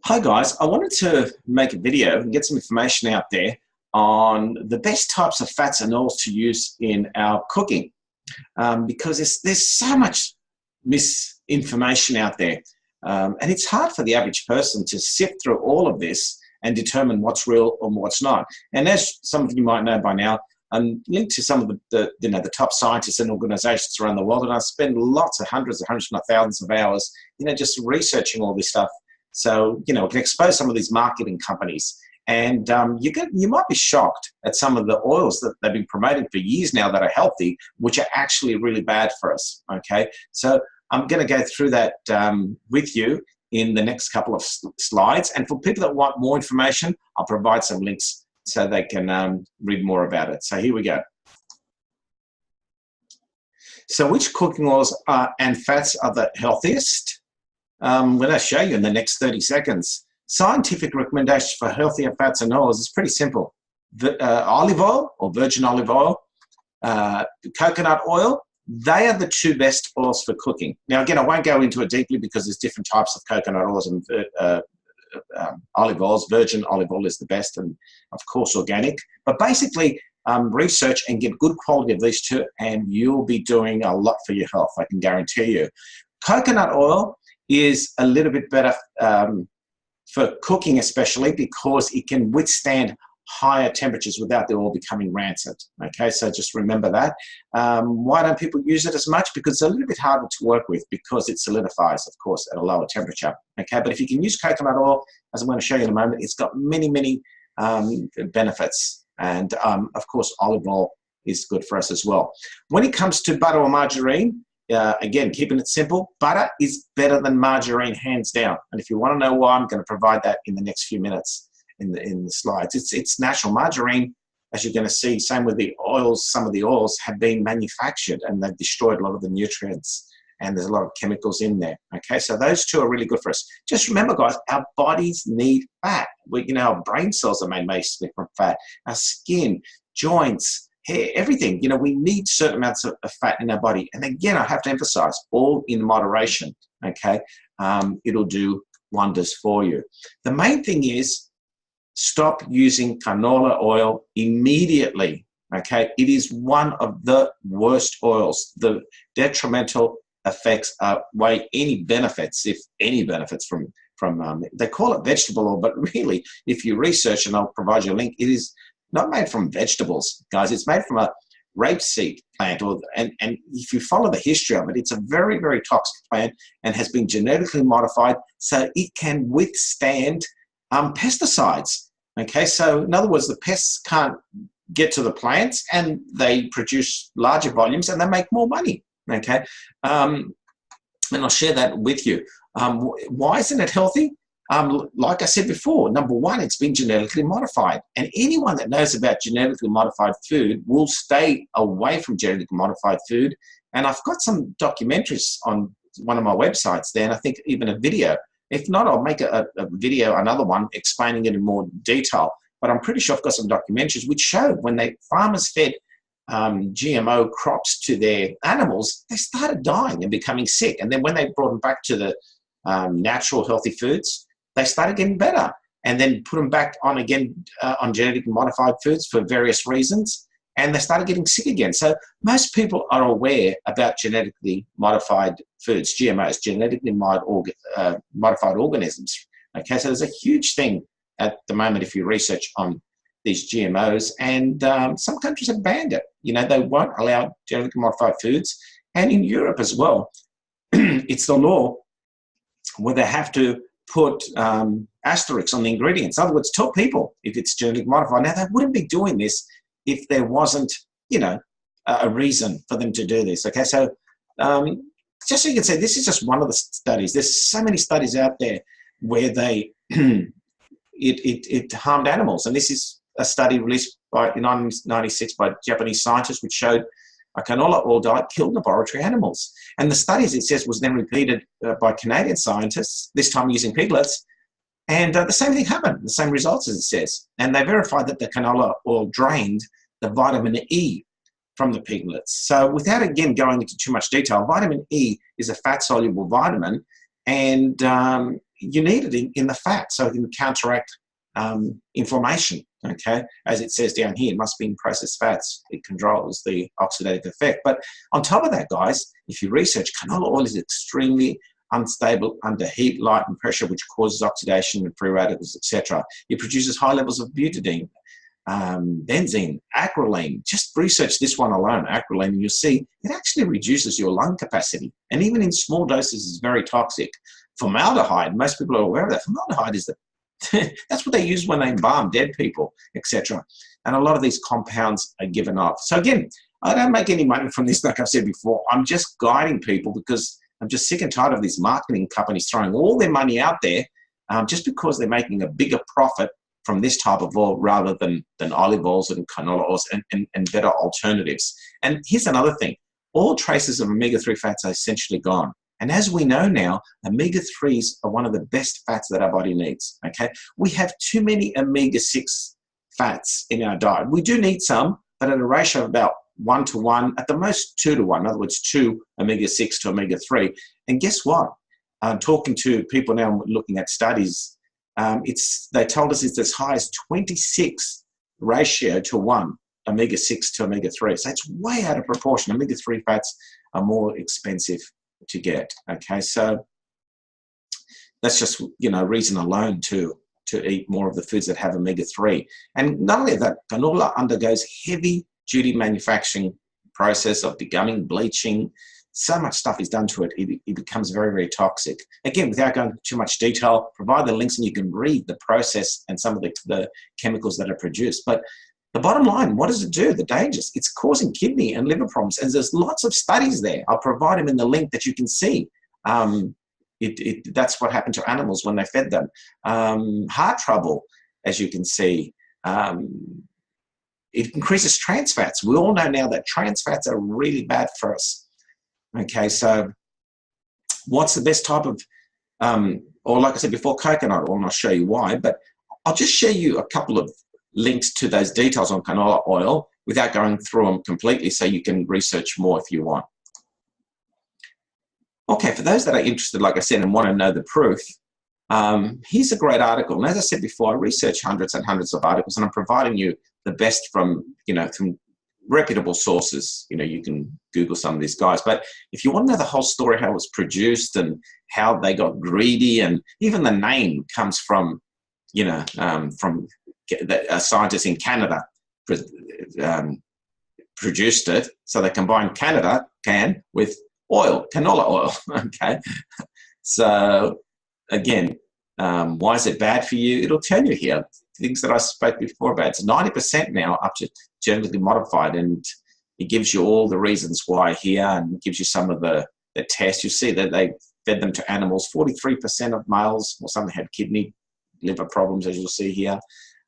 Hi guys, I wanted to make a video and get some information out there on the best types of fats and oils to use in our cooking because there's so much misinformation out there and it's hard for the average person to sift through all of this and determine what's real and what's not. And as some of you might know by now, I'm linked to some of the top scientists and organizations around the world, and I spend hundreds, if not thousands of hours, just researching all this stuff. So, it can expose some of these marketing companies. And you might be shocked at some of the oils that they've been promoting for years now that are healthy, which are actually really bad for us, okay? So I'm going to go through that with you in the next couple of slides. And for people that want more information, I'll provide some links so they can read more about it. So here we go. So which cooking oils and fats are the healthiest? I'm going to show you in the next 30 seconds. Scientific recommendations for healthier fats and oils is pretty simple. Olive oil or virgin olive oil, coconut oil, they are the two best oils for cooking. Now, again, I won't go into it deeply because there's different types of coconut oils and olive oils. Virgin olive oil is the best and, of course, organic. But basically, research and get good quality of these two and you'll be doing a lot for your health, I can guarantee you. Coconut oil is a little bit better for cooking, especially because it can withstand higher temperatures without the oil becoming rancid. Okay, so just remember that. Why don't people use it as much? Because it's a little bit harder to work with because it solidifies, of course, at a lower temperature. Okay, but if you can use coconut oil, as I'm going to show you in a moment, it's got many benefits. And of course, olive oil is good for us as well. When it comes to butter or margarine, again, keeping it simple, butter is better than margarine, hands down. And if you want to know why, I'm going to provide that in the next few minutes in the slides. It's natural. Margarine, as you're going to see, same with the oils, some of the oils have been manufactured and they've destroyed a lot of the nutrients and there's a lot of chemicals in there. Okay, so those two are really good for us. Just remember, guys, our bodies need fat. Our brain cells are made mostly from fat. Our skin, joints, hair, everything, we need certain amounts of fat in our body. And again, I have to emphasize, all in moderation, okay? It'll do wonders for you. The main thing is stop using canola oil immediately, okay? It is one of the worst oils. The detrimental effects outweigh any benefits, if any benefits from they call it vegetable oil, but really, if you research, and I'll provide you a link, it is not made from vegetables, guys. It's made from a rapeseed plant. And if you follow the history of it, it's a very toxic plant and has been genetically modified so it can withstand pesticides. Okay, so in other words, the pests can't get to the plants and they produce larger volumes and they make more money. Okay, and I'll share that with you. Why isn't it healthy? Like I said before, number one, it's been genetically modified. And anyone that knows about genetically modified food will stay away from genetically modified food. And I've got some documentaries on one of my websites there, and I think even a video. If not, I'll make a video, another one, explaining it in more detail. But I'm pretty sure I've got some documentaries which show when farmers fed GMO crops to their animals, they started dying and becoming sick. And then when they brought them back to the natural healthy foods, they started getting better, and then put them back on again on genetically modified foods for various reasons, and they started getting sick again. So most people are aware about genetically modified foods, GMOs, genetically modified organisms. Okay, so there's a huge thing at the moment if you research on these GMOs, and some countries have banned it. They won't allow genetically modified foods, and in Europe as well, it's the law where they have to put asterisks on the ingredients. In other words, tell people if it's genetically modified. Now, they wouldn't be doing this if there wasn't, a reason for them to do this. Okay, so just so you can see, this is just one of the studies. There's so many studies out there where they it harmed animals, and this is a study released in 1996 by Japanese scientists, which showed a canola oil diet killed laboratory animals. And the studies, it says, was then repeated by Canadian scientists, this time using piglets, and the same thing happened, the same results as it says. And they verified that the canola oil drained the vitamin E from the piglets. So without, again, going into too much detail, vitamin E is a fat-soluble vitamin, and you need it in the fat so it can counteract inflammation, okay? As it says down here, it must be in processed fats. It controls the oxidative effect. But on top of that, guys, if you research, canola oil is extremely unstable under heat, light, and pressure, which causes oxidation and free radicals, etc. It produces high levels of butadiene, benzene, acrolein. Just research this one alone, acrolein, and you'll see it actually reduces your lung capacity. And even in small doses is very toxic. Formaldehyde, most people are aware of that. Formaldehyde is the that's what they use when they embalm dead people, etc. And a lot of these compounds are given off. So again, I don't make any money from this, like I've said before. I'm just guiding people because I'm just sick and tired of these marketing companies throwing all their money out there just because they're making a bigger profit from this type of oil rather than olive oils and canola oils and better alternatives. And here's another thing. All traces of omega-3 fats are essentially gone. And as we know now, omega-3s are one of the best fats that our body needs, okay? We have too many omega-6 fats in our diet. We do need some, but at a ratio of about 1 to 1, at the most 2 to 1, in other words, 2 omega-6 to omega-3. And guess what? I'm talking to people now looking at studies. They told us it's as high as 26 ratio to 1, omega-6 to omega-3. So it's way out of proportion. Omega-3 fats are more expensive to get, okay? So that's just, reason alone to eat more of the foods that have omega-3. And not only that, canola undergoes heavy duty manufacturing process of degumming, bleaching. So much stuff is done to it, it becomes very, very toxic. Again, without going into too much detail, provide the links and you can read the process and some of the chemicals that are produced. But the bottom line, what does it do? The dangers. It's causing kidney and liver problems. And there's lots of studies there. I'll provide them in the link that you can see. That's what happened to animals when they fed them. Heart trouble, as you can see. It increases trans fats. We all know now that trans fats are really bad for us. Okay, so what's the best type of, or like I said before, coconut oil, and I'll show you why, but I'll just show you a couple of links to those details on canola oil without going through them completely so you can research more if you want. Okay, for those that are interested, like I said, and want to know the proof, here's a great article. And as I said before, I research hundreds and hundreds of articles and I'm providing you the best from, from reputable sources. You can Google some of these guys, but if you want to know the whole story, how it was produced and how they got greedy, and even the name comes from, from a scientist in Canada produced it, so they combined can with oil, canola oil. Okay, so again, why is it bad for you? It'll tell you here things that I spoke before about. It's 90% now up to genetically modified, and it gives you all the reasons why here, and gives you some of the tests. You see that they fed them to animals. 43% of males or something had kidney, liver problems, as you'll see here.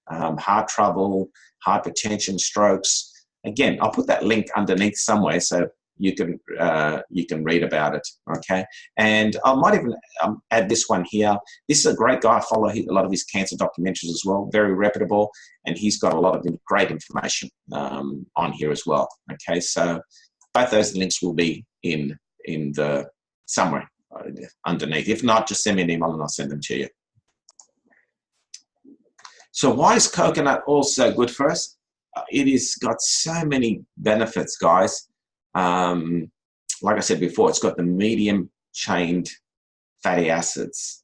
Heart trouble, hypertension, strokes. Again, I'll put that link underneath somewhere so you can read about it. Okay, and I might even add this one here. This is a great guy. I follow a lot of his cancer documentaries as well. Very reputable, and he's got a lot of great information on here as well. Okay, so both those links will be in the somewhere underneath. If not, just send me an email and I'll send them to you. So why is coconut oil so good for us? It has got so many benefits, guys. Like I said before, it's got the medium chained fatty acids,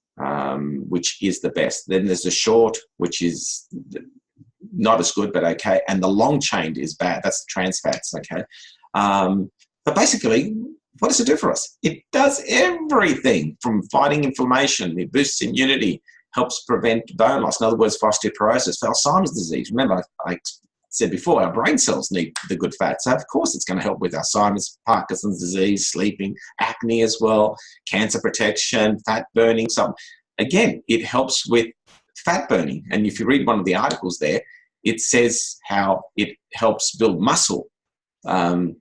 which is the best. Then there's the short, which is not as good, but okay. And the long chained is bad. That's the trans fats, okay. But basically, what does it do for us? It does everything from fighting inflammation. It boosts immunity, helps prevent bone loss. In other words, for osteoporosis, for Alzheimer's disease. Remember, I said before, our brain cells need the good fat. So, of course, it's going to help with Alzheimer's, Parkinson's disease, sleeping, acne as well, cancer protection, fat burning. So, again, it helps with fat burning. And if you read one of the articles there, it says how it helps build muscle, rather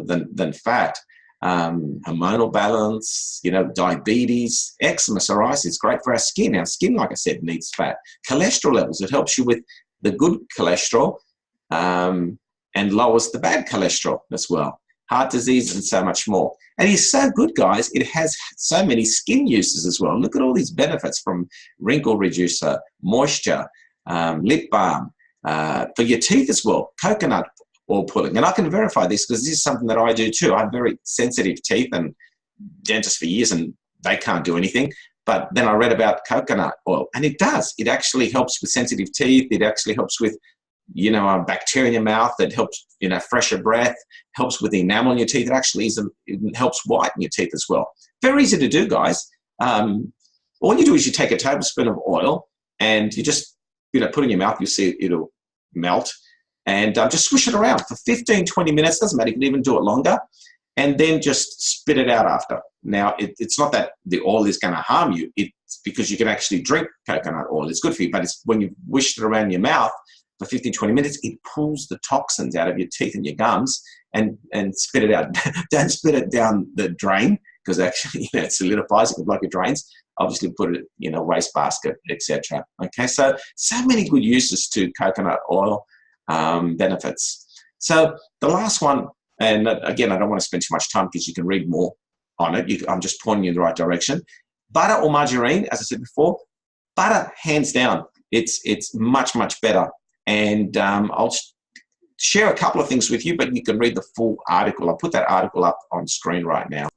than fat. Hormonal balance, diabetes, eczema, psoriasis, great for our skin. Our skin, like I said, needs fat. Cholesterol levels, it helps you with the good cholesterol and lowers the bad cholesterol as well. heart disease, and so much more. And it's so good, guys. It has so many skin uses as well. Look at all these benefits, from wrinkle reducer, moisture, lip balm, for your teeth as well, coconut oil pulling. And I can verify this because this is something that I do too. I have very sensitive teeth, and dentists for years, and they can't do anything. But then I read about coconut oil, and it does. It actually helps with sensitive teeth. It actually helps with, bacteria in your mouth. That helps, fresher breath, helps with the enamel in your teeth. It actually it helps whiten your teeth as well. Very easy to do, guys. All you do is you take a tablespoon of oil and you just, put it in your mouth. You'll see it'll melt. And just swish it around for 15, 20 minutes. Doesn't matter. You can even do it longer. And then just spit it out after. Now, it's not that the oil is going to harm you. It's because you can actually drink coconut oil. It's good for you. But it's when you wish it around your mouth for 15, 20 minutes, it pulls the toxins out of your teeth and your gums and spit it out. Don't spit it down the drain, because actually it solidifies. It can block your drains. Obviously put it in a waste basket, etc. Okay, so many good uses to coconut oil benefits. So the last one, and again, I don't want to spend too much time because you can read more on it. I'm just pointing you in the right direction. Butter or margarine, as I said before, butter, hands down, it's much, much better. And I'll share a couple of things with you, but you can read the full article. I'll put that article up on screen right now.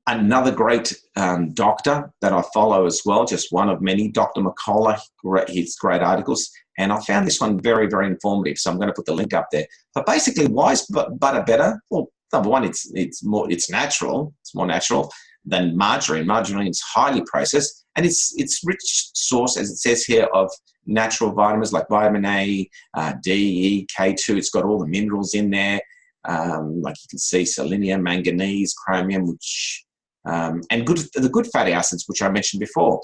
Another great doctor that I follow as well, just one of many, Dr. McCullough, his great articles. And I found this one very, very informative. So I'm going to put the link up there. But basically, why is butter better? Well, number one, it's natural. It's more natural than margarine. Margarine is highly processed, and it's rich source, as it says here, of natural vitamins like vitamin A, D, E, K2. It's got all the minerals in there, like you can see, selenium, manganese, chromium, which and the good fatty acids, which I mentioned before.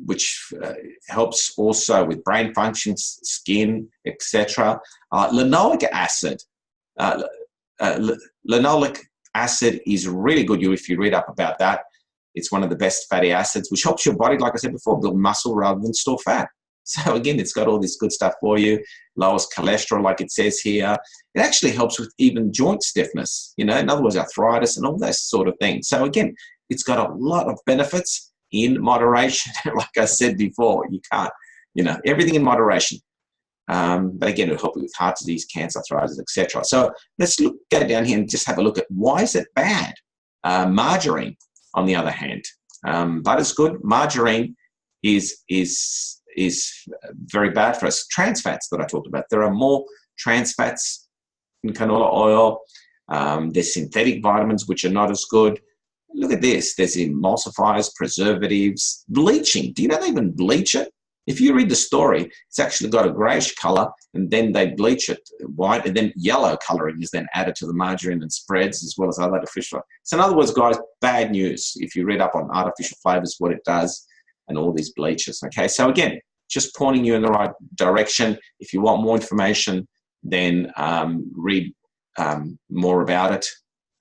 Which helps also with brain functions, skin, etc. Linoleic acid. Linoleic acid is really good if you read up about that. It's one of the best fatty acids, which helps your body, like I said before, build muscle rather than store fat. So again, it's got all this good stuff for you. Lowers cholesterol, like it says here. It actually helps with even joint stiffness, in other words, arthritis and all those sort of things. So again, it's got a lot of benefits in moderation. Like I said before, you can't, everything in moderation. But again, it'll help you with heart disease, cancer, arthritis, etc. So let's go down here and just have a look at why is it bad. Margarine, on the other hand, butter's good. Margarine is very bad for us. Trans fats that I talked about. There are more trans fats in canola oil. There's synthetic vitamins, which are not as good. Look at this. There's emulsifiers, preservatives, bleaching. Do you know they even bleach it? If you read the story, it's actually got a grayish color, and then they bleach it white, and then yellow coloring is then added to the margarine and spreads, as well as other artificial. So in other words, guys, bad news if you read up on artificial flavors, what it does, and all these bleaches. Okay, so again, just pointing you in the right direction. If you want more information, then read more about it.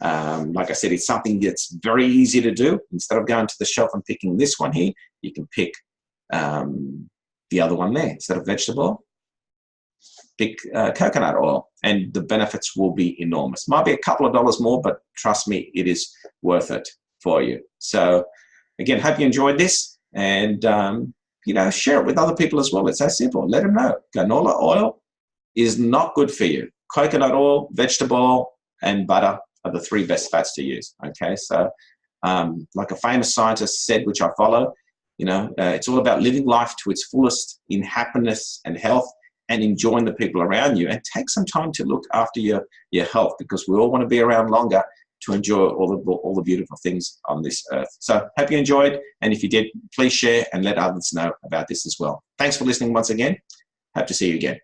Like I said, it's something that's very easy to do. Instead of going to the shelf and picking this one here, you can pick the other one there. Instead of vegetable, pick coconut oil, and the benefits will be enormous. Might be a couple of dollars more, but trust me, it is worth it for you. So again, hope you enjoyed this, and share it with other people as well. It's so simple. Let them know. Canola oil is not good for you. Coconut oil, vegetable oil, and butter are the three best fats to use. Okay, so like a famous scientist said, which I follow, it's all about living life to its fullest in happiness and health, and enjoying the people around you, and take some time to look after your health, because we all want to be around longer to enjoy all the beautiful things on this earth. So hope you enjoyed, and if you did, please share and let others know about this as well. Thanks for listening once again. Hope to see you again.